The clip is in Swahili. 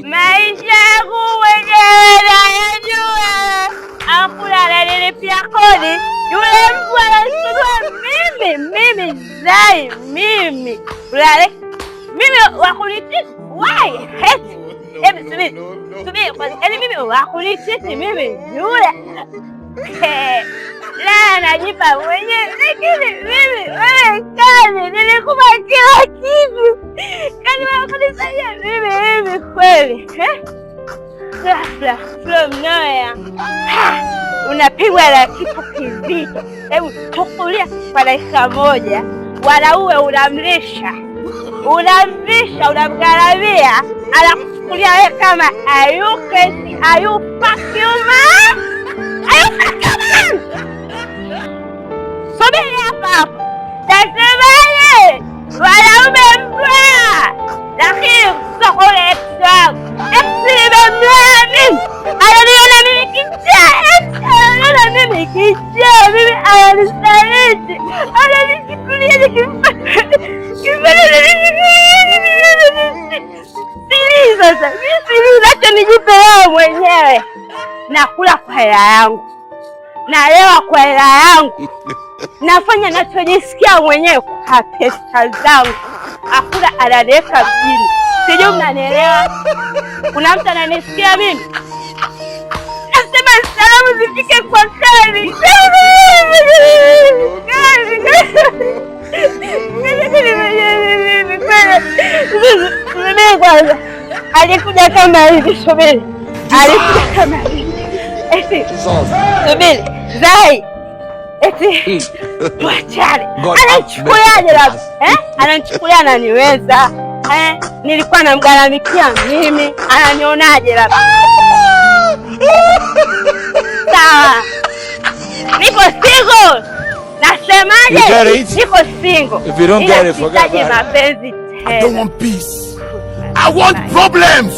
maisha yangu mwenyewe nayajua. Hakuna ananilipia kodi, yule mtu anasumbua mimi Zai, mimi wakunititi. Why? Subiri, yaani mimi wakunititi mimi yule la najipa mwenyewe, lakini mimi wewe kazi nilikupa kila kitu, kazi wakunisaidia mimi kweli ghafla from nowhere unapigwa na kitu kizito. Hebu chukulia kwa dakika moja, wanaume unamlisha, unamgharamia, anakuchukulia wewe kama subiri hapa. Nasemaje? Wanaume mbaya, lakini kusokole nimemlea mimi, ananiona mimi kichaa, mimi ananisaliti, ananichukulia sasa mimi nacho nijipe leo mwenyewe, nakula kwa hela yangu, nalewa kwa hela yangu, nafanya nachojisikia mwenyewe kwa pesa zangu. Hakuna ananiweka mjini, sijui mnanielewa? Kuna mtu ananisikia mimi? Nasema salamu zifike kwa Kali. Kwanza alikuja kama hivi, subiri, alikuja kama hivi, eti subiri Zai, eti tuachane. Anachukuliaje labda ananichukulia, ananiweza nilikuwa namgharamikia mimi, ananionaje labda? Sawa, niko single. Nasemaje? Niko single. Sihitaji mapenzi tena. I don't want peace. I want problems.